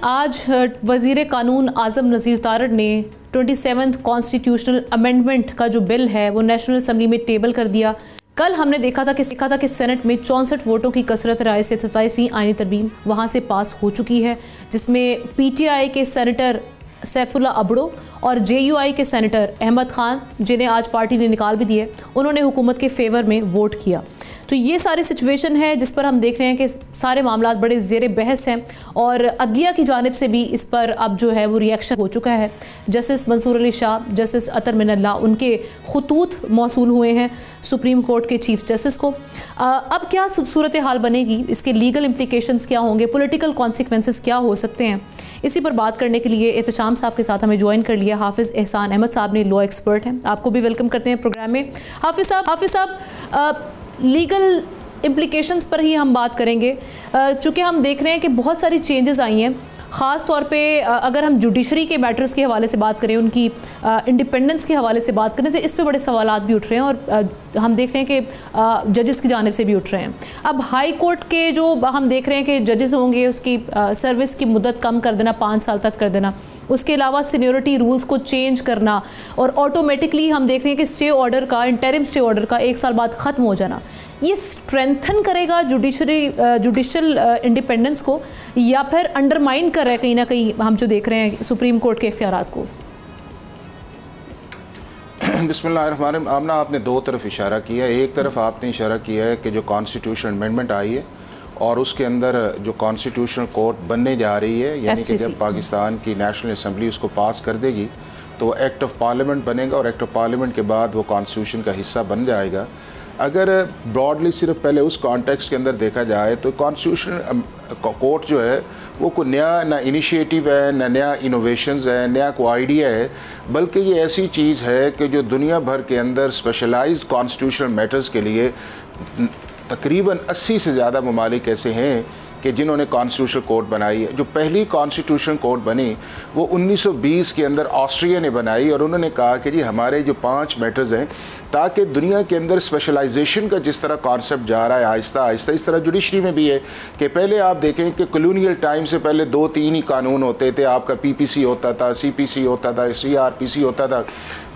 आज वज़ीर कानून आज़म नज़ीर तारड़ ने 27th कॉन्स्टिट्यूशनल अमेंडमेंट का जो बिल है वो नेशनल असम्बली में टेबल कर दिया। कल हमने देखा था कि सेनेट में 64 वोटों की कसरत राय से 27वीं आईनी तरमीम वहाँ से पास हो चुकी है, जिसमें PTI के सेनेटर सैफुल्ला अबड़ो और JUI के सेनेटर अहमद खान, जिन्हें आज पार्टी ने निकाल भी दिए, उन्होंने हुकूमत के फेवर में वोट किया। तो ये सारी सिचुएशन है जिस पर हम देख रहे हैं कि सारे मामला बड़े ज़ेर बहस हैं और अदलिया की जानिब से भी इस पर अब जो है वो रिएक्शन हो चुका है। जस्टिस मंसूर अली शाह, जस्टिस अतर मिनल्ला, उनके खतूत मौसूल हुए हैं सुप्रीम कोर्ट के चीफ जस्टिस को। अब क्या सूरत हाल बनेगी, इसके लीगल इम्प्लिकेशंस क्या होंगे, पॉलिटिकल कॉन्सिक्वेंसेस क्या हो सकते हैं, इसी पर बात करने के लिए एहतशाम साहब के साथ हमें ज्वाइन कर लिया हाफिज़ एहसान अहमद साहब ने, लॉ एक्सपर्ट हैं। आपको भी वेलकम करते हैं प्रोग्राम में। हाफिज़ साहब, लीगल इम्प्लिकेशंस पर ही हम बात करेंगे, चूँकि हम देख रहे हैं कि बहुत सारी चेंजेस आई हैं। ख़ास तौर पे अगर हम जुडिशरी के मैटर्स के हवाले से बात करें, उनकी इंडिपेंडेंस के हवाले से बात करें, तो इस पे बड़े सवालात भी उठ रहे हैं और हम देख रहे हैं कि जजेस की जानिब से भी उठ रहे हैं। अब हाई कोर्ट के जो हम देख रहे हैं कि जजेस होंगे, उसकी सर्विस की मुद्दत कम कर देना, 5 साल तक कर देना, उसके अलावा सीनियरिटी रूल्स को चेंज करना और ऑटोमेटिकली हम देख रहे हैं कि स्टे ऑर्डर का, इंटरिम स्टे ऑर्डर का 1 साल बाद ख़त्म हो जाना, ये स्ट्रेंथन करेगा जुडिशल इंडिपेंडेंस को या फिर अंडरमाइन कर रहा है कहीं ना कहीं हम जो देख रहे हैं सुप्रीम कोर्ट के इख्तियारात को? बिस्मिल्लाहिर्रहमानिर्रहीम। आमना, आपने दो तरफ इशारा किया है। एक तरफ आपने इशारा किया है कि जो कॉन्स्टिट्यूशन अमेंडमेंट आई है और उसके अंदर जो कॉन्स्टिट्यूशनल कोर्ट बनने जा रही है, यानी कि जब पाकिस्तान की नेशनल असम्बली उसको पास कर देगी तो एक्ट ऑफ पार्लियामेंट बनेगा और एक्ट ऑफ पार्लियामेंट के बाद वो कॉन्स्टिट्यूशन का हिस्सा बन जाएगा। अगर ब्रॉडली सिर्फ पहले उस कॉन्टेक्स्ट के अंदर देखा जाए तो कॉन्स्टिट्यूशन कोर्ट जो है वो कोई नया ना इनिशिएटिव है, ना नया इनोवेशंस है, नया कोई आइडिया है, बल्कि ये ऐसी चीज़ है कि जो दुनिया भर के अंदर स्पेशलाइज्ड कॉन्स्टिट्यूशनल मैटर्स के लिए तकरीबन 80 से ज़्यादा ममालिक ऐसे हैं कि जिन्होंने कॉन्स्टिट्यूशनल कोर्ट बनाई है। जो पहली कॉन्स्टिट्यूशनल कोर्ट बनी वो 1920 के अंदर ऑस्ट्रिया ने बनाई और उन्होंने कहा कि जी हमारे जो 5 मैटर्स हैं, ताकि दुनिया के अंदर स्पेशलाइजेशन का जिस तरह कॉन्सेप्ट जा रहा है आहिस्ता आहिस्ता, इस तरह जुडिशरी में भी है कि पहले आप देखें कि कॉलोनियल टाइम से पहले 2-3 ही कानून होते थे। आपका PPC होता था, CPC होता था, CRPC होता था।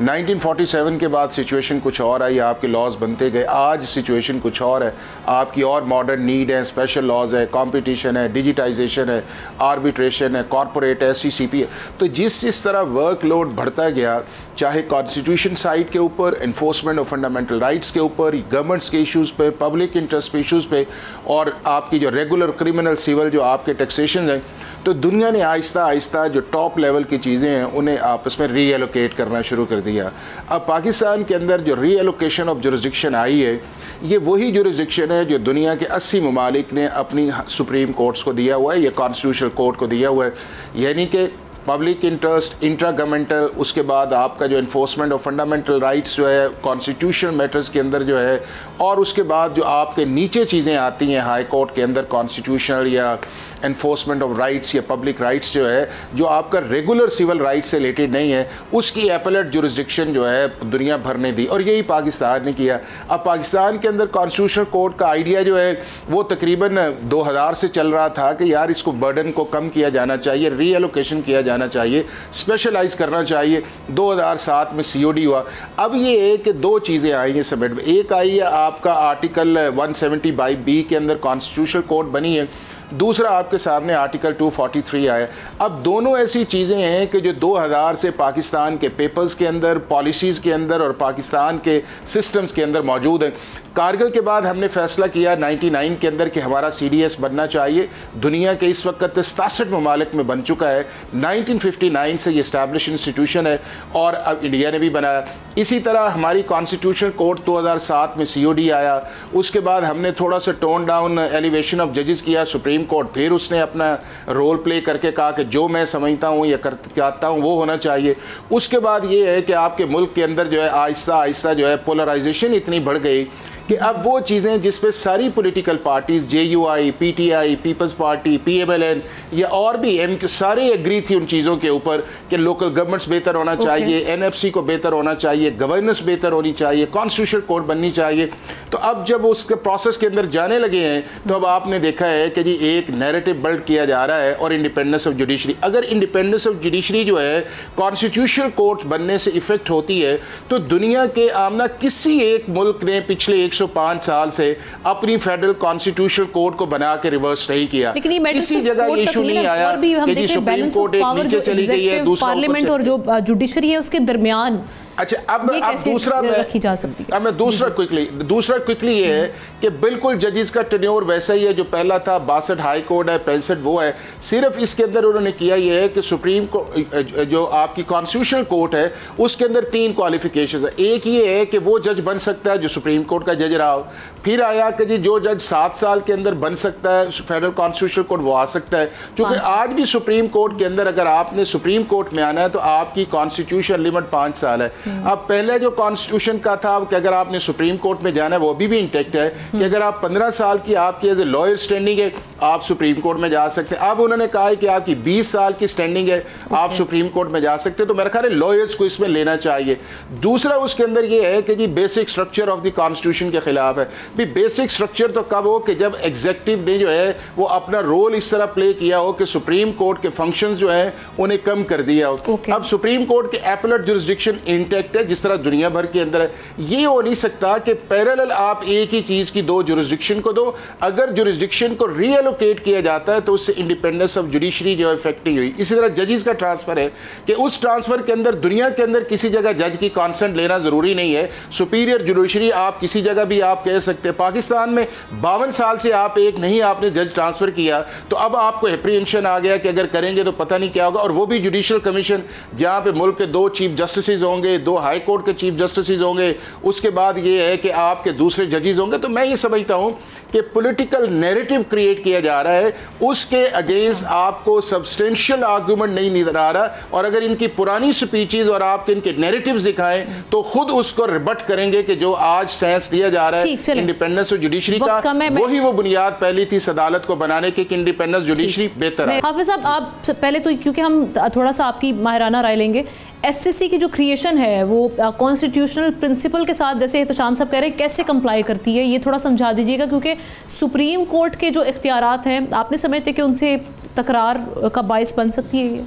1947 के बाद सिचुएशन कुछ और आई, आपके लॉज बनते गए। आज सिचुएशन कुछ और है, आपकी और मॉडर्न नीड है, स्पेशल लॉज है, कॉम्पिटिशन है, डिजिटाइजेशन है, आर्बिट्रेशन है, कॉरपोरेट है, SCCP है। तो जिस तरह वर्कलोड बढ़ता गया, चाहे कॉन्स्टिट्यूशन साइड के ऊपर, एनफोर्समेंट ऑफ फंडामेंटल राइट्स के ऊपर, गवर्नमेंट्स के इश्यूज़ पे, पब्लिक इंटरेस्ट पे इश्यूज़ पे, और आपकी जो रेगुलर क्रिमिनल सिविल जो आपके टैक्सेशन हैं, तो दुनिया ने आहिस्ता आहिस्ता जो टॉप लेवल की चीज़ें हैं उन्हें आपस में रीएलोकेट करना शुरू कर दिया। अब पाकिस्तान के अंदर जो रीएलोकेशन ऑफ जुरिसडिक्शन आई है, ये वही जुरिसडिक्शन है जो दुनिया के 80 ममालिक ने अपनी सुप्रीम कोर्ट्स को दिया हुआ है, ये कॉन्स्टिट्यूशनल कोर्ट को दिया हुआ है। यानी कि पब्लिक इंटरेस्ट, इंट्रा गवर्नमेंटल, उसके बाद आपका जो इन्फोर्समेंट ऑफ फंडामेंटल राइट्स जो है कॉन्स्टिट्यूशनल मैटर्स के अंदर जो है, और उसके बाद जो आपके नीचे चीज़ें आती हैं हाई कोर्ट के अंदर, कॉन्स्टिट्यूशनल या एनफोर्समेंट ऑफ राइट्स या पब्लिक राइट्स जो है, जो आपका रेगुलर सिविल राइट से रिलेटेड नहीं है, उसकी एपेलेट जुरिसडिक्शन जो है दुनिया भर ने दी और यही पाकिस्तान ने किया। अब पाकिस्तान के अंदर कॉन्स्टिट्यूशनल कोर्ट का आइडिया जो है वो तकरीबन 2000 से चल रहा था कि यार इसको बर्डन को कम किया जाना चाहिए, रीएलोकेशन किया जाना चाहिए, स्पेशलाइज करना चाहिए। 2007 में COD हुआ। अब ये है कि 2 चीज़ें आई हैं समेट में। एक आई है आपका आर्टिकल 175B के अंदर कॉन्स्टिट्यूशनल कोर्ट बनी है, दूसरा आपके सामने आर्टिकल 243 आया। अब दोनों ऐसी चीज़ें हैं कि जो 2000 से पाकिस्तान के पेपर्स के अंदर, पॉलिसीज़ के अंदर और पाकिस्तान के सिस्टम्स के अंदर मौजूद हैं। कारगिल के बाद हमने फैसला किया 99 के अंदर कि हमारा CDS बनना चाहिए। दुनिया के इस वक्त 67 ममालिक में बन चुका है। 1959 से ये इस्टेब्लिश इंस्टीट्यूशन है और अब इंडिया ने भी बनाया। इसी तरह हमारी कॉन्स्टिट्यूशनल कोर्ट 2007 में COD आया। उसके बाद हमने थोड़ा सा टोन डाउन एलिवेशन ऑफ जजेस किया। सुप्रीम कोर्ट फिर उसने अपना रोल प्ले करके कहा कि जो मैं समझता हूँ या करता हूँ वो होना चाहिए। उसके बाद ये है कि आपके मुल्क के अंदर जो है आहिस्ता आहिस्ता जो है पोलराइजेशन इतनी बढ़ गई कि अब वो चीज़ें जिस पे सारी political parties, JUI, PTI, people's party, PMLN या और भी MQ सारे एग्री थी उन चीज़ों के ऊपर कि लोकल गवर्नमेंट्स बेहतर होना चाहिए, NFC को बेहतर होना चाहिए, गवर्नेंस बेहतर होनी चाहिए, कॉन्स्टिट्यूशनल कोर्ट बननी चाहिए। तो अब जब उसके प्रोसेस के अंदर जाने लगे हैं तो अब आपने देखा है कि जी एक नैरेटिव बिल्ड किया जा रहा है और इंडिपेंडेंस ऑफ जुडिशरी, अगर इंडिपेंडेंस ऑफ जुडिशरी जो है कॉन्स्टिट्यूशनल कोर्ट बनने से इफेक्ट होती है तो दुनिया के आमना किसी एक मुल्क ने पिछले 105 साल से अपनी फेडरल कॉन्स्टिट्यूशनल कोर्ट को बना के रिवर्स नहीं किया। किसी जगह ये इशू नहीं आया कि जी सुप्रीम कोर्ट एक नीचे चली गई है, पार्लियामेंट और जो जुडिशरी है उसके दरमियान। अच्छा, अब दूसरा रखी जा सकती है। अब मैं दूसरा क्विकली ये है कि बिल्कुल जजेस का टेन्योर वैसा ही है जो पहला था, 62 हाई कोर्ट है, 65 वो है, सिर्फ इसके अंदर उन्होंने किया ये है कि सुप्रीम कोर्ट जो आपकी कॉन्स्टिट्यूशनल कोर्ट है उसके अंदर 3 क्वालिफिकेशंस है। एक ये है कि वो जज बन सकता है जो सुप्रीम कोर्ट का जज रहा हो, फिर आया कि जी जो जज 7 साल के अंदर बन सकता है फेडरल कॉन्स्टिट्यूशनल कोर्ट वो आ सकता है, क्योंकि आज भी सुप्रीम कोर्ट के अंदर अगर आपने सुप्रीम कोर्ट में आना है तो आपकी कॉन्स्टिट्यूशन लिमिट 5 साल है। अब पहले जो कॉन्स्टिट्यूशन का था कि अगर आपने सुप्रीम कोर्ट में जाना है वो भी इंटैक्ट है कि अगर आप 15 साल की आपकी एज ए लॉयर स्टैंडिंग है आप सुप्रीम कोर्ट में जा सकते हैं। अब उन्होंने कहा है कि आपकी 20 साल की स्टैंडिंग है आप सुप्रीम कोर्ट में जा सकते हैं, तो मेरा ख्याल है लॉयर्स को इसमें लेना चाहिए। दूसरा उसके अंदर ये है कि जी basic structure of the constitution के खिलाफ है। भी बेसिक स्ट्रक्चर तो कब हो कि जब एग्जीक्यूटिव ने जो है वो अपना रोल इस तरह प्ले किया हो कि सुप्रीम कोर्ट के फंक्शंस जो है उन्हें कम कर दिया हो। अब सुप्रीम कोर्ट के एपेलेट जुरिसडिक्शन इंटैक्ट है जिस तरह दुनिया भर के अंदर है। ये हो नहीं सकता कि पैरेलल आप एक ही चीज की 2 जुरिसडिक्शन को दो। अगर जुरिसडिक्शन को रीएलोकेट किया जाता है तो उससे इंडिपेंडेंस ऑफ जुडिशरी जो है इफेक्ट नहीं हुई। इसी तरह जजेस का ट्रांसफर है कि उस ट्रांसफर के अंदर दुनिया के अंदर किसी जगह जज की कॉन्सेंट लेना जरूरी नहीं है। सुपीरियर जुडिशरी आप किसी जगह भी आप कह सकते हैं। पाकिस्तान में 52 साल से आप एक नहीं आपने जज ट्रांसफर किया तो अब आपको एप्रीहेंशन आ गया कि अगर करेंगे तो पता नहीं क्या होगा, और वो भी जुडिशियल कमीशन जहां पे मुल्क के 2 चीफ जस्टिस होंगे, 2 हाई कोर्ट के चीफ जस्टिस होंगे, उसके बाद ये है कि आपके दूसरे जजेस होंगे। तो मैं ये समझता हूं कि पॉलिटिकल नैरेटिव क्रिएट किया जा रहा है, उसके अगेंस्ट आपको सब्सटेंशियल आर्गुमेंट नहीं नजर आ रहा, और अगर इनकी पुरानी स्पीचेस और आपके इनके नैरेटिव्स दिखाएं तो खुद उसको रिबट करेंगे कि जो आज स्टैंस लिया जा रहा है इंडिपेंडेंस ऑफ जुडिशरी का, वही वो बुनियाद पहली थी इस अदालत को बनाने की कि इंडिपेंडेंस जुडिशरी बेहतर है। हाफिज साहब, आप पहले तो क्योंकि हम थोड़ा सा आपकी माहिराना राय लेंगे, एससीसी की जो क्रिएशन है वो कॉन्स्टिट्यूशनल प्रिंसिपल के साथ जैसे एहतशाम साहब कह रहे हैं कैसे कंप्लाई करती है, ये थोड़ा समझा दीजिएगा, क्योंकि सुप्रीम कोर्ट के जो इख्तियारात हैं आपने समझते कि उनसे तकरार का बायस बन सकती है ये?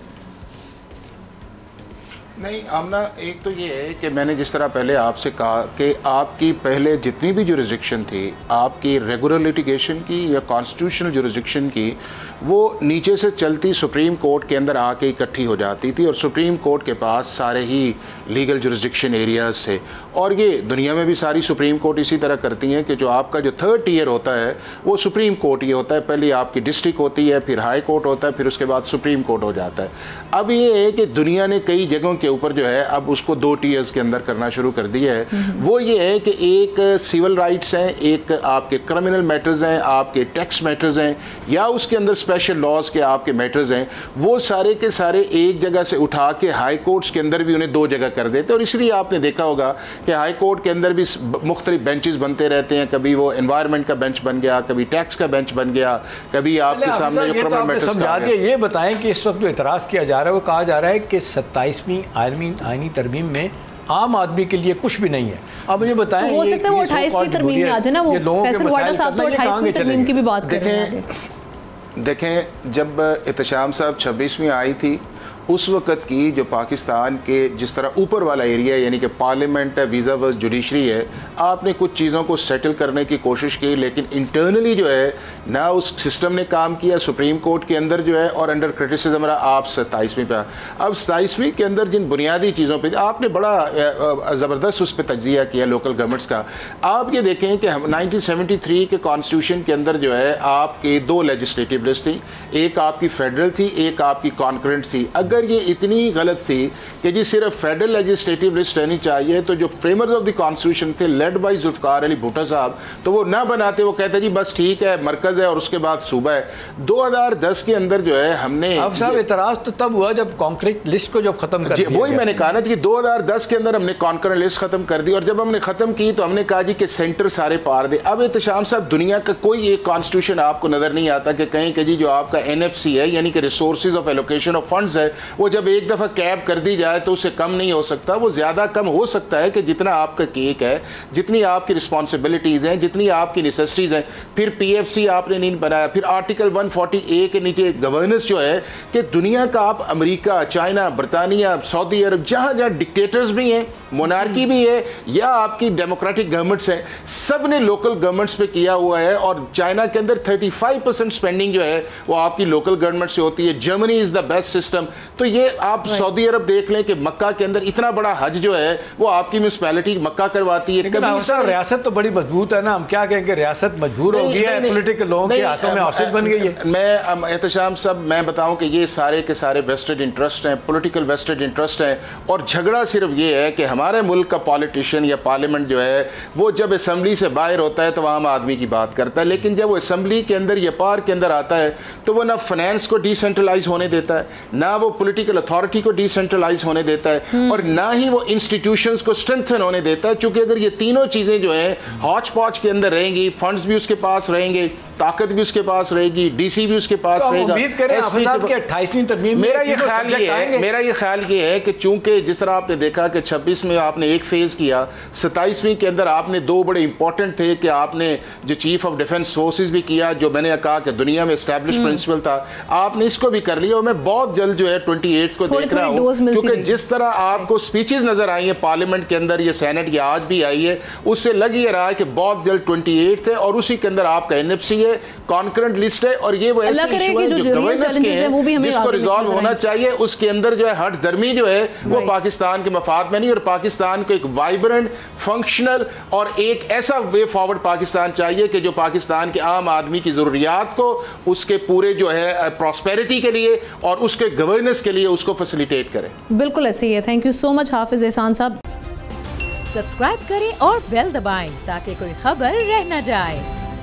नहीं आमना, एक तो ये है कि मैंने जिस तरह पहले आपसे कहा कि आपकी पहले जितनी भी जुरिसडिक्शन थी आपकी रेगुलर लिटिगेशन की या कॉन्स्टिट्यूशनल जुरिसडिक्शन की, वो नीचे से चलती सुप्रीम कोर्ट के अंदर आके इकट्ठी हो जाती थी और सुप्रीम कोर्ट के पास सारे ही लीगल जुरिसडिक्शन एरियाज थे। और ये दुनिया में भी सारी सुप्रीम कोर्ट इसी तरह करती हैं कि जो आपका जो 3rd टियर होता है वो सुप्रीम कोर्ट ही होता है। पहले आपकी डिस्ट्रिक्ट होती है, फिर हाई कोर्ट होता है, फिर उसके बाद सुप्रीम कोर्ट हो जाता है। अब ये है कि दुनिया ने कई जगहों के ऊपर जो है अब उसको 2 टियर्स के अंदर करना शुरू कर दिया है। वो ये है कि एक सिविल राइट्स हैं, एक आपके क्रिमिनल मैटर्स हैं, आपके टैक्स मैटर्स हैं, या उसके अंदर स्पेशल लॉज के आपके मैटर्स हैं, वो सारे के सारे एक जगह से उठा के हाई कोर्ट्स के अंदर भी उन्हें 2 जगह कर देते। और इसलिए आपने देखा होगा कि हाई कोर्ट के अंदर भी मुख्तलिफ बेंचेस बनते रहते हैं, कभी वो एनवायरनमेंट का बेंच बन गया, कभी टैक्स का बेंच बन गया, कभी आपके सामने जो क्रिमिनल मैटर्स समझा दिया। ये बताएं कि इस वक्त जो इतराज़ किया जा रहा है वो कहा जा रहा है कि 27वीं आईनी तरमीम में आम आदमी के लिए कुछ भी नहीं है। अब मुझे बताएं, तो हो सकता है वो 28वीं तरमीम में आ जाए ना, वो फैसल वाडा साहब तो 28वीं तरमीम की भी बात कर रहे हैं। देखें जब एहतशाम साहब 26वीं आई थी उस वक़्त की जो पाकिस्तान के जिस तरह ऊपर वाला एरिया यानी कि पार्लियामेंट है, वीज़ा वर्स जुडिशरी है, आपने कुछ चीज़ों को सेटल करने की कोशिश की, लेकिन इंटरनली जो है ना उस सिस्टम ने काम किया सुप्रीम कोर्ट के अंदर जो है, और अंडर क्रिटिसिज्म रहा आप 27वीं पे। अब 27वीं के अंदर जिन बुनियादी चीज़ों पे आपने बड़ा ज़बरदस्त उस पर तज्जिया किया लोकल गवर्नमेंट्स का। आप ये देखें कि 1973 के कॉन्स्टिट्यूशन के अंदर जो है आपके 2 लेजिस्लेटिव लिस्ट थी, एक आपकी फेडरल थी, एक आपकी कॉन्करेंट थी। अगर ये इतनी गलत थी कि जी सिर्फ फेडरल लेजिस्लेटिव लिस्ट रहनी चाहिए, तो जो फ्रेमर्स ऑफ द कॉन्स्टिट्यूशन थे लेड बाय जुल्फकार अली भुट्टो साहब, तो वो ना बनाते, वो कहते जी बस ठीक है मरकज है और उसके बाद सूबा है। 2010 के अंदर जो है हमने अब साहब इतराज तो तब हुआ जब कॉन्क्रीट लिस्ट को जब खत्म कर दिया, वही मैंने कहा ना कि 2010 के अंदर हमने कॉन्करेंट लिस्ट खत्म कर दी, और जब हमने खत्म की तो हमने कहा जी कि सेंटर सारे पार दे। अब एहतशाम साहब दुनिया का कोई एक कॉन्स्टिट्यूशन आपको नजर नहीं आता कि कहीं कि जी जो आपका NFC है यानी कि resources of allocation of funds है है वो जब एक दफ़ा कैप कर दी जाए तो उससे कम नहीं हो सकता, वो ज़्यादा कम हो सकता है कि जितना आपका केक है, जितनी आपकी रिस्पॉन्सिबिलिटीज़ हैं, जितनी आपकी नेसेसिटीज़ हैं। फिर PFC आपने नहीं बनाया, फिर आर्टिकल 140A के नीचे गवर्नेंस जो है कि दुनिया का आप अमेरिका, चाइना, बरतानिया, सऊदी अरब, जहाँ जहाँ डिक्टेटर्स भी हैं, मोनार्की भी है या आपकी डेमोक्रेटिक गवर्नमेंट्स हैं, सब ने लोकल गवर्नमेंट्स पे किया हुआ है। और चाइना के अंदर 35% स्पेंडिंग जो है वो आपकी लोकल गवर्नमेंट से होती है। Germany is the best system. तो ये आप सऊदी अरब देख लें कि मक्का के अंदर इतना बड़ा हज जो है वो आपकी म्यूनसिपैलिटी मक्का करवाती है। कभी रियासत तो बड़ी मजबूत है ना, हम क्या कहेंगे, रियासत मजबूर हो गई है, पॉलिटिकल लोगों के हाथों में ऑफिस बन गई है। मैं एहतशाम साहब मैं बताऊं कि ये सारे के सारे वेस्टेड इंटरेस्ट हैं, पॉलिटिकल वेस्टेड इंटरेस्ट हैं। और झगड़ा सिर्फ ये है कि हमारे मुल्क का पॉलिटिशियन या पार्लियामेंट जो है वो जब असेंबली से बाहर होता है तो आम आदमी की बात करता है, लेकिन जब वो असेंबली के अंदर या पार के अंदर आता है तो वो ना फाइनेंस को डिसेंट्रलाइज होने देता है, ना वो पॉलिटिकल अथॉरिटी को डिसेंट्रलाइज होने देता है, और ना ही वो इंस्टीट्यूशंस को स्ट्रेंथन होने देता है। क्योंकि अगर ये तीनों चीज़ें जो हैं हॉच पॉच के अंदर रहेंगी, फंड्स भी उसके पास रहेंगे, ताकत भी उसके पास रहेगी, DC भी उसके पास रहेगा। उम्मीद करें 28वीं तरमीम मेरा ये ख्याल ये है कि चूंकि जिस तरह आपने देखा कि 26 में आपने एक फेज़ किया, 27वीं के अंदर आपने दो बड़े इंपॉर्टेंट थे कि आपने जो चीफ ऑफ डिफेंस फोर्सेस भी किया, जो मैंने कहा कि दुनिया में एस्टैब्लिश प्रिंसिपल था, आपने इसको भी कर लिया। और मैं बहुत जल्द जो है 28 को देख रहा हूँ, क्योंकि जिस तरह आपको स्पीचेस नजर आई है पार्लियामेंट के अंदर, ये सेनेट या आज भी आई है, उससे लग ये रहा है कि बहुत जल्द 28 है और उसी के अंदर आपका NFC है, कॉन्करेंट लिस्ट है। और ये वो ऐसे इशू है जो गवर्नेंस के हैं जिसको रिजॉल्व होना चाहिए। उसके अंदर जो है हट दर्मी जो है वो पाकिस्तान के मफाद में नहीं, और पाकिस्तान को एक वाइब्रेंट, फंक्शनल और एक ऐसा वे फॉरवर्ड पाकिस्तान चाहिए कि जो पाकिस्तान के आम आदमी की ज़रूरियात को, उसके पूरे जो है प्रॉस्पेरिटी के लिए और उसके गवर्नेंस के लिए उसको फैसिलिटेट करे। बिल्कुल ऐसे ही है। थैंक यू सो मच हाफिज एहसान साहब। सब्सक्राइब करें और बेल दबाएं ताकि कोई खबर रह न जाए।